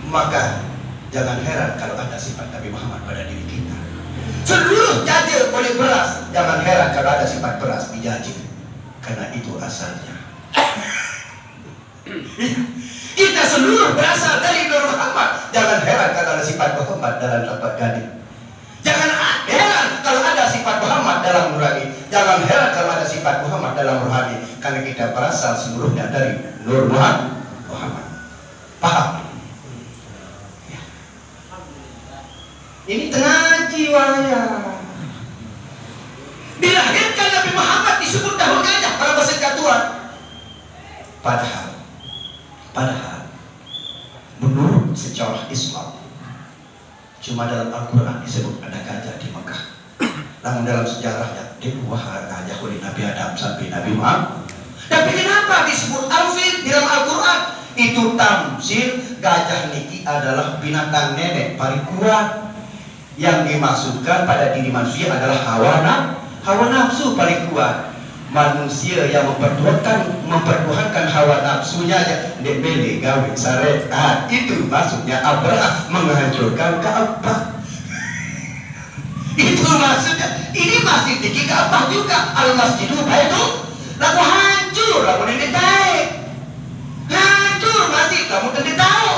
maka jangan heran kalau ada sifat Nabi Muhammad pada diri kita. Seluruh jajil boleh beras, jangan heran kalau ada sifat beras di jajil, karena itu asalnya. Kita seluruh berasal dari Nur Muhammad, jangan heran kalau ada sifat Muhammad dalam lafaz gading. Jangan heran kalau ada sifat Muhammad dalam nurani. Jangan heran kalau ada sifat Muhammad dalam rohani, karena kita berasal seluruhnya dari Nur Muhammad. Paham? Ini tengah jiwanya. Dilahirkan Nabi Muhammad disebut daun gajah pada bahasa Katuan. Padahal Padahal menurut sejarah Islam cuma dalam Al-Quran disebut ada gajah di Mekah. Namun dalam sejarahnya di luar gajah oleh Nabi Adam sampai Nabi Muhammad. Tapi kenapa disebut Al-Fil di dalam Al-Quran? Itu tamsil gajah niki adalah binatang nenek paling kuat. Yang dimaksudkan pada diri manusia adalah hawa nafsu paling kuat. Manusia yang mempertuhankan hawa nafsunya aja dia beli gawe syariat. Itu maksudnya Abraham menghancurkan Ka'bah. Itu maksudnya. Ini masjid di Ka'bah juga. Al-Masjidu Baitul lalu hancur, lalu ini baik. Hancur masjid, lalu ini tahu.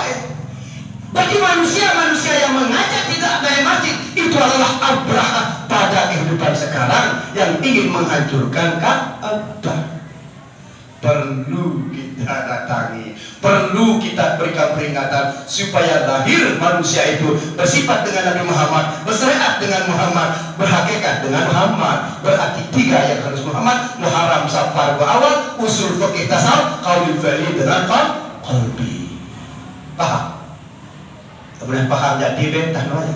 Bagi manusia yang mengajak tidak ada masjid, itu adalah Abraham pada kehidupan sekarang yang ingin menghancurkan Ka'bah. Perlu kita datangi, perlu kita berikan peringatan supaya lahir manusia itu bersifat dengan Nabi Muhammad, bersyariat dengan Muhammad, berhakikat dengan Muhammad. Berarti tiga yang harus Muhammad: muharram, safar, awal, usul fikih tasawuf, qaulul fa'li dengan qalbi. Paham? Kemudian paham jadi bentah namanya.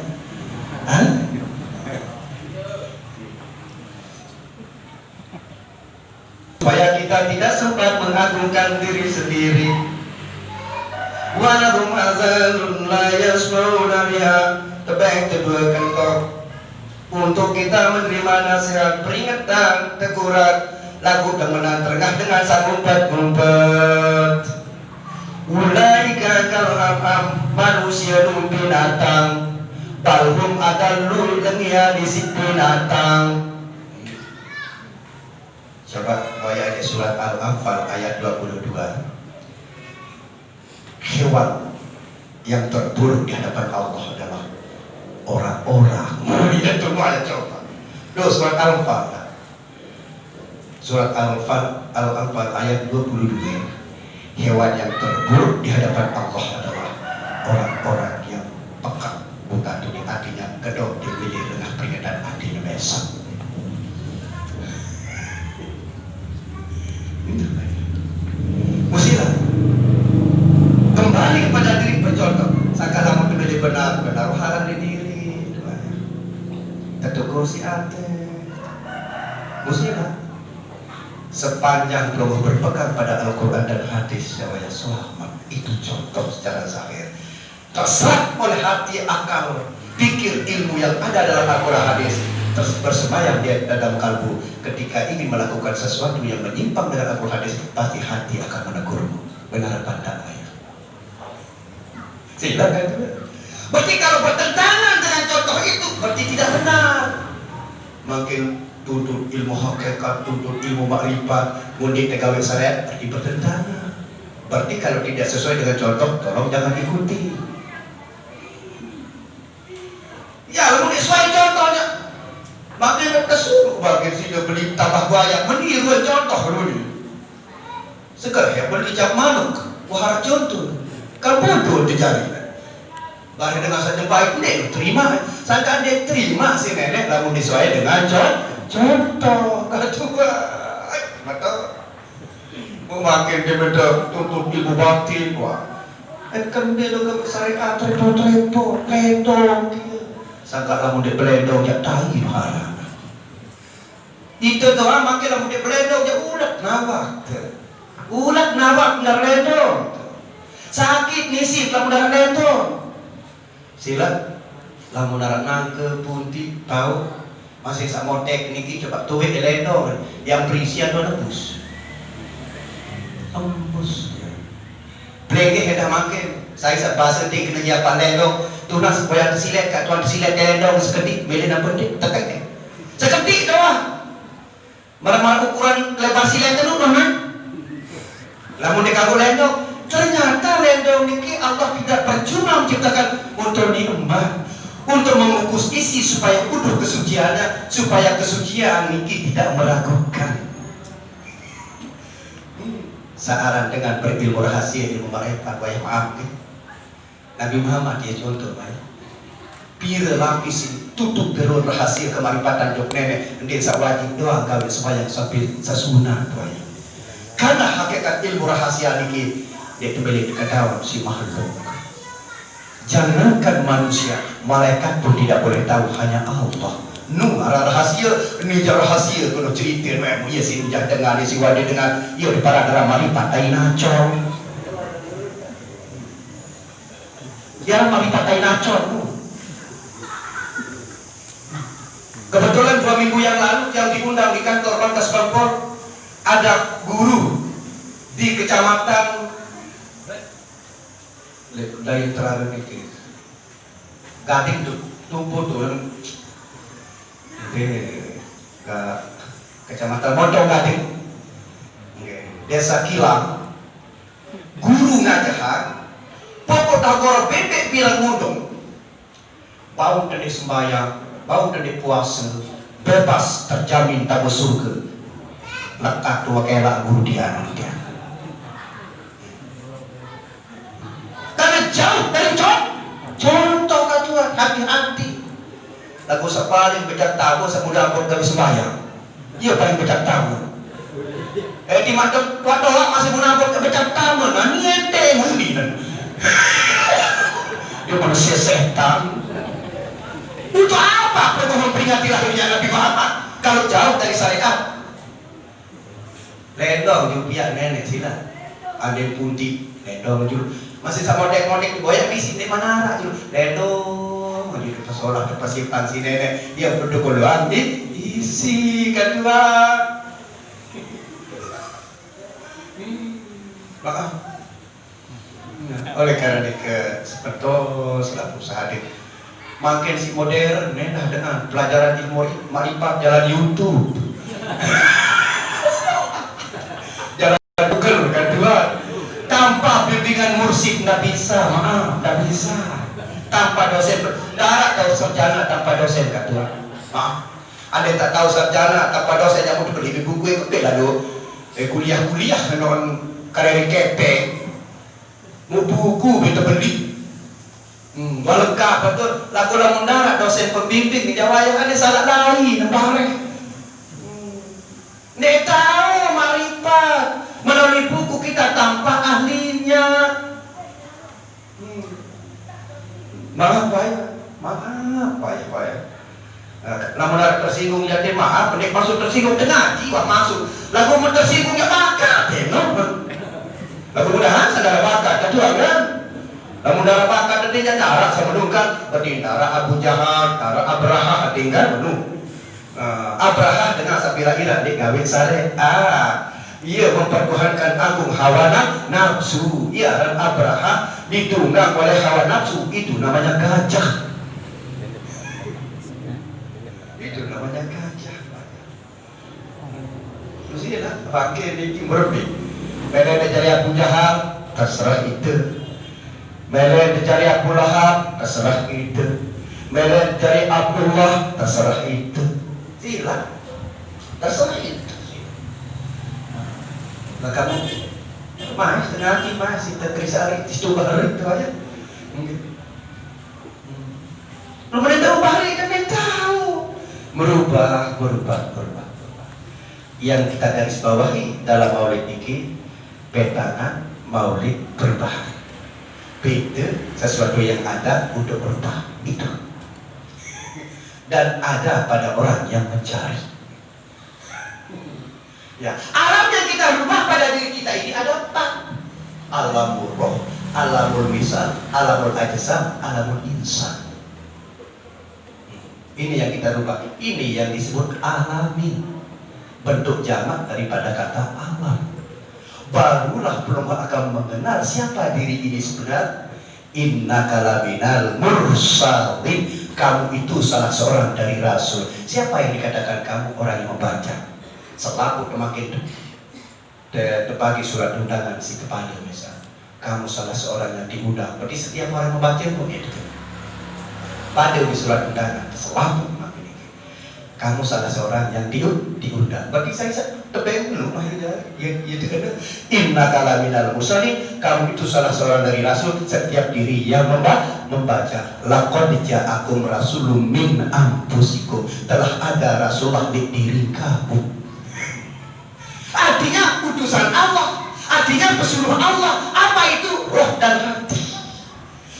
Supaya kita tidak sempat mengagungkan diri sendiri. Walahum azanun la yasmauna biha. Tebang kedua kentok untuk kita menerima nasihat, peringatan, teguran, lagu kemenang terengah dengan sang ngumpet-ngumpet. Ulaika kal'am, manusia nu binatang, balhum adallu lengia di si binatang. Coba ayat surat Al-Anfal ayat 22. Hewan yang terburuk di hadapan Allah adalah orang-orang. Itu ayat coba. Surat Al-Anfal. Surat Al-Anfal ayat 22. Hewan yang terburuk di hadapan Allah adalah orang-orang yang pekat, bukan itu artinya kedok dipilih dengan peringatan hati besar. Musilah kembali kepada diri bercontoh. Sakala mau menjadi benar halal di diri. Tetukur si ate. Musilah sepanjang belum berpegang pada Al-Quran dan hadis yang selamat, itu contoh secara zahir terserap oleh hati, akal, pikir, ilmu yang ada dalam Al-Quran hadis, terus bersemayam di dalam kalbu. Ketika ingin melakukan sesuatu yang menyimpang dengan Al-Quran hadis, pasti hati akan menegurmu. Benar apa tidak ayah? Silakan itu. Berarti kalau bertentangan dengan contoh itu, berarti tidak benar. Makin tuntut ilmu hakikat, tuntut ilmu makrifat, mudik tegawe syariat, berarti bertentangan. Berarti kalau tidak sesuai dengan contoh, tolong jangan ikuti. Ya, lalu sesuai contohnya. Makin kesuruh, makin sih beli tambah banyak, meniru contoh dulu. Sekarang ya beli jam manuk, wahar contoh, kan bodoh dijari. Barang dengan saja baik nih, terima. Sangka dia terima si nenek, lalu disesuai dengan contoh, kedua, betul. Makin dia beda tuntut ilmu batin, wah. Kan dia juga syariat repot-repot, ledong. Sangka lamun dia beledong, ya tahi marah. Itu doa makin lamun dia beledong, ya ulat nawak, ledong. Sakit nisip lamun dah ledong. Sila, lamun narak nangke punti tahu. Masih sama teknik coba tuwe ledong yang berisian dua nebus. Embus. Plege hendak makin. Saya bahasa tinggi kerja pandendong. Tunas supaya disilet kat tuan disilet dendong seketik beli nak penting tetek. Seketik doang. Marah-marah ukuran lebar silet itu doang. Lamun dikagul lendong, ternyata lendong niki Allah tidak percuma menciptakan untuk diemban, untuk mengukus isi supaya utuh kesuciannya, supaya kesucian niki tidak meragukan. Searang dengan berilmu rahasia, ilmu makrifat, wayah maaf. Nabi Muhammad dia contoh baik. Pira lapis tutup gerun rahasia kemarifatan jok nenek, endin wajib doa kawin supaya sampai sasunah doanya. Karena hakikat ilmu rahasia niki Dia kembali ke dalam si makhluk. Jangankan manusia, malaikat pun tidak boleh tahu, hanya Allah. Ada rahasia, ini rahasia kalau cerita memang ia si ujah dengar, si wadi dengar, ia di para drama ni patai nacong. Dia mari patai nacong. Kebetulan 2 minggu yang lalu yang diundang di kantor Markas Bangkor ada guru di kecamatan dari terakhir ini Gading tumbuh turun ke kecamatan Montong Gading, desa Kilang, guru ngajahan pokok tagor bebek bilang ngundung bau dari sembahyang, bau dari puasa, bebas terjamin tamu surga. Lekat tua kelak guru dia. Karena jauh dari contoh kajuan, hati-hati. Lagu paling becak tamu semudah ampun kami sembahyang. Dia paling becak tamu. Di mata tua masih menambut ke becak tamu. Nah niente muni nan. Dia manusia setan. Untuk apa perlu memperingati lahirnya Nabi Muhammad kalau jauh dari syariat? Lendong juga pihak nenek sila. Ada putih lendong juga. Masih sama modek-modek goyang di sini mana arah juga. Lendong di depan sekolah depan simpan si nenek. Dia duduk keluar isi kedua. Maaf. Oleh karena ke sepetos lah usaha hadir. Makin si modern dah dengan pelajaran ilmu makrifat jalan YouTube. Jalan Google kedua. Tanpa bimbingan mursyid nggak bisa, maaf, nggak bisa. Tanpa dosen, nggak tahu sarjana tanpa dosen kedua. Maaf, ada yang tak tahu sarjana tanpa dosen yang mau beli buku itu bela do. Kuliah non karir kepe. Mau buku kita beli. Lengkap betul. Lagu lamun darat dosen pembimbing di Jawa yang ada salah lain, bareng. Nek tahu marifat melalui buku kita tanpa ahlinya. Maaf ya. Namun ada tersinggung jadi maaf, nek masuk tersinggung tengah jiwa masuk. Lagu mau tersinggung ya bakat, lagu mudahan saudara bakat, kedua kan. Namun darah bakat nantinya darah saya menungkan berarti darah Abu Jahal, darah Abraha tinggal menung. Abraha dengan sapira ira di gawin sare. Ia mempertuhankan agung hawa nafsu. Ia dan Abraha ditunggang oleh hawa nafsu, itu namanya gajah. Itu namanya gajah. Terus ini lah pakai di timur Mele cari Abu Jahal, terserah itu. Mele dicari Abu Lahab, terserah itu. Mele dicari Abdullah, terserah itu. Sila, terserah itu. Nah kamu, mas, nanti mas, kita krisari, coba hari itu aja. Belum ada tahu hari kan tahu. Merubah. Yang kita garis bawahi dalam maulid ini, petana maulid berbahari. Beda sesuatu yang ada untuk berubah itu, dan ada pada orang yang mencari. Ya, alam yang kita rubah pada diri kita ini ada empat: alamul roh, alamul misal, alamul ajsam, alamul insan. Ini yang kita rubah. Ini yang disebut alamin, bentuk jamak daripada kata alam. Barulah belum akan mengenal siapa diri ini sebenarnya. Innaka laminal mursalin, kamu itu salah seorang dari rasul. Siapa yang dikatakan kamu? Orang yang membaca. Selaku kemakin terbagi surat undangan si kepada misal, kamu salah seorang yang diundang. Berarti setiap orang membaca pun itu. Pada di surat undangan selaku kemakin ini, kamu salah seorang yang diundang. Berarti saya tebeng dulu akhirnya ya dikatakan innaka laminal mursalin, kamu itu salah seorang dari rasul. Setiap diri yang membaca laqad ja'akum rasulun min anfusikum, telah ada rasulullah di diri kamu. Artinya utusan Allah, artinya pesuruh Allah. Apa itu? Roh dan hati.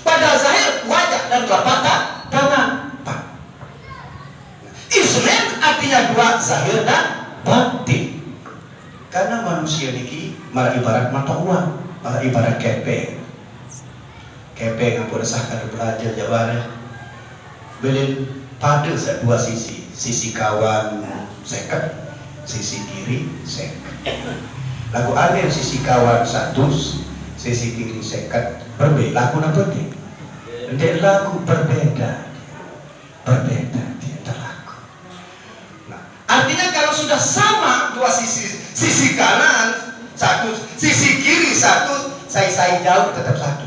Pada zahir wajah dan telapak tangan. Islam artinya dua, zahir dan batin. Karena manusia ini malah ibarat mata uang, malah ibarat kepeng. Kepeng yang boleh sahkan belajar jawabannya. Beli pada dua sisi, sisi kawan seket, sisi kiri seket. Lagu ada yang sisi kawan 100, sisi kiri seket. Berbeda, lagu apa deh? Ndek lagu berbeda, tidak lagu. Nah, artinya kalau sudah sama dua sisi kanan 1, sisi kiri 1, saya jauh tetap 1.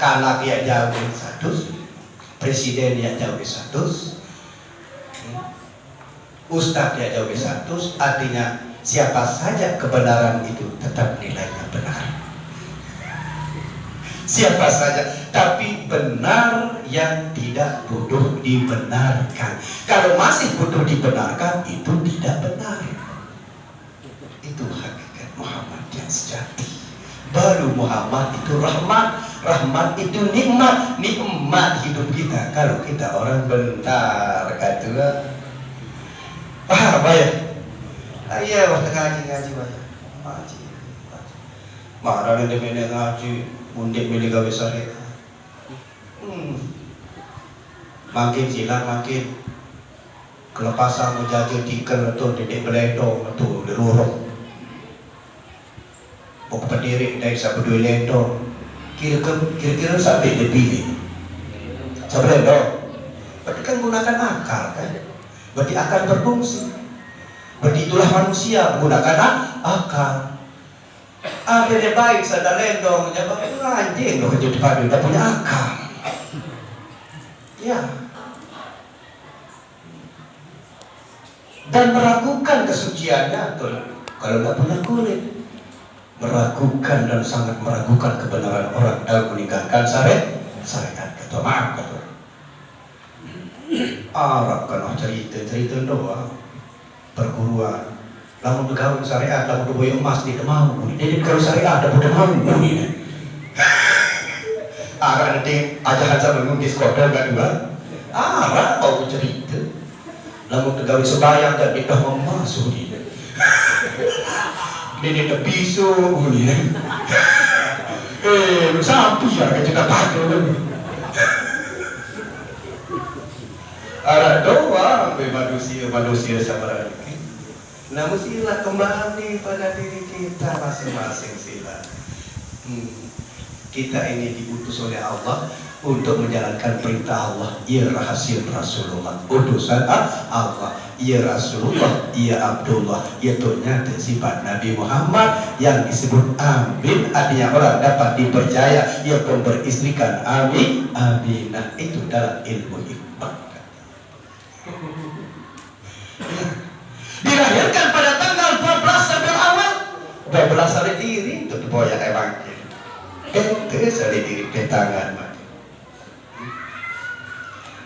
Karena dia jauh 100, presiden dia jauh 100, ustadz dia jauh 100, artinya siapa saja kebenaran itu tetap nilainya benar. Siapa saja, tapi benar yang tidak butuh dibenarkan. Kalau masih butuh dibenarkan, itu tidak benar. Itu hakikat Muhammad yang sejati. Baru Muhammad itu rahmat, rahmat itu nikmat, nikmat hidup kita. Kalau kita orang benar, kata paham ya? Ayo, waktu ngaji banyak. Ngaji. Marah nih dia ngaji, mundik milih gawe syariat. Makin silang makin kelepasan mau jajah tikel atau dedek beledong atau derurung. Pok pendiri dari sabu dua lendong. Kira-kira sampai dipilih. Sabu lendong. Berarti kan gunakan akal kan? Berarti akan berfungsi. Berarti itulah manusia menggunakan akal. Akhirnya baik sadar lendong, jawab anjing loh kerja depan udah punya akal. Ya. Dan meragukan kesuciannya tuh kalau nggak punya kulit. Meragukan dan sangat meragukan kebenaran orang dalam meninggalkan syariat. Kata maaf kata. Arab kan cerita doang. Perguruan. Lamun bergaul syariat, lamun berboy emas di mau. Jadi kalau syariat ada bukan mau ini. Arab nanti ajaran sama mengungkis kodam kan dua. Arab mau cerita. Lamun bergaul sebayang dan kita emas ini. Ini ada pisau ini. Lu sapi ya kan kita pakai. Arab doang manusia sama lagi. Namun sila kembali pada diri kita masing-masing sila. Kita ini diutus oleh Allah untuk menjalankan perintah Allah. Ya rahasia Rasulullah, utusan Allah. Ya Rasulullah, ya Abdullah. Ya ternyata sifat Nabi Muhammad yang disebut amin. Artinya orang dapat dipercaya. Ya pemberi istrikan amin. Aminah itu dalam ilmu hikmah. Dilahirkan pada tanggal 12 Rabiul Awal 12 hari diri untuk boya evangel. Ente hari diri petangan.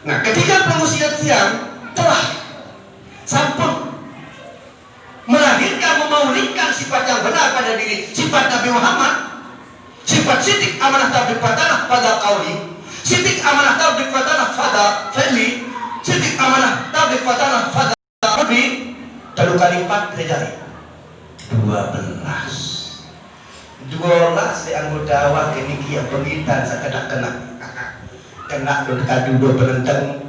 Nah, ketika pengungsian siang telah sampun melahirkan, memaulidkan sifat yang benar pada diri, sifat Nabi Muhammad, sifat sidik amanah tabligh fatanah pada qauli, sidik amanah tabligh fatanah pada fi'li, sidik amanah tabligh fatanah pada qalbi. Lalu kali 4 terjadi 12 di anggota awak ini kia pengitan kena dul kadu 2 penentang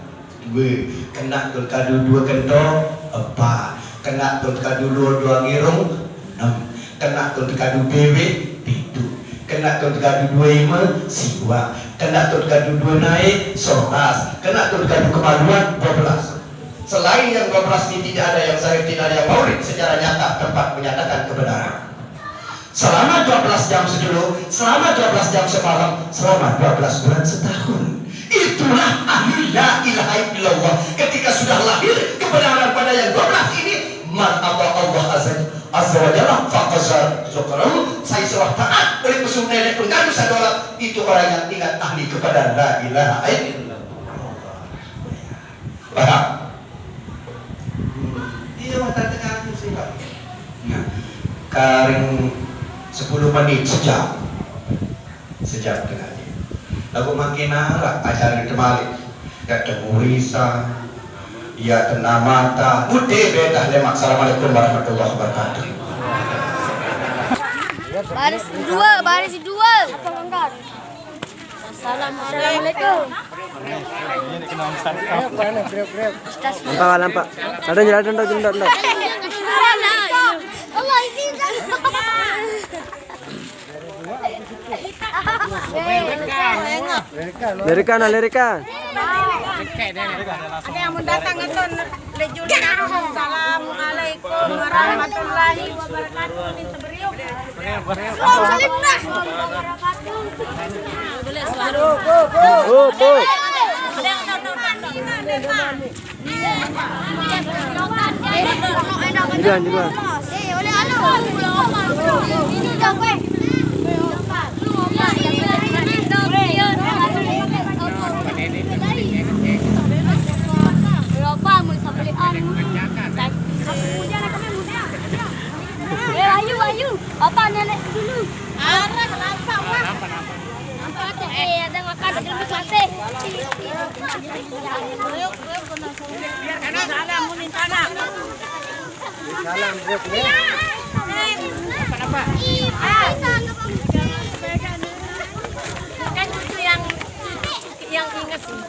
2 kena dul kadu 2 kentong 4 kena dul kadu 2 ngirung 6 kena dul kadu bewe 7 kena dul kadu 2 siwa kena dul kadu 2 naik 11 kena dul kadu kemaluan 12. Selain yang 12 ini tidak ada yang zahir, tidak ada yang maulid secara nyata tempat menyatakan kebenaran. Selama 12 jam sedulu, selama 12 jam semalam, selama 12 bulan setahun. Itulah ahli la ilaha illallah. Ketika sudah lahir kebenaran pada yang 12 ini, man Allah azza wa jalla faqazar zukrahu, saya selah taat oleh pesuruh nenek pengganti sadola. Itu orang yang ingat ahli kepada la ilaha illallah. Paham? Iya, mata tengah sih Pak. Nah, karing 10 menit sejam tengah. Lagu makin arah acara terbalik. Ya temurisa, ya tenamata, udah betah lemak. Assalamualaikum warahmatullahi wabarakatuh. Baris dua. Assalamualaikum. Lampak. Ada jalan dong. Allah izin. Lirikan. Ada yang mendatang itu Lejulina. Assalamualaikum warahmatullahi wabarakatuh. Minta beriuk. Jalan. Ayu. Apa nenek dulu? Nampak. Ada makan lebih sate. Salam munin tanah. Salam, Kenapa? Kan itu yang ingat sih.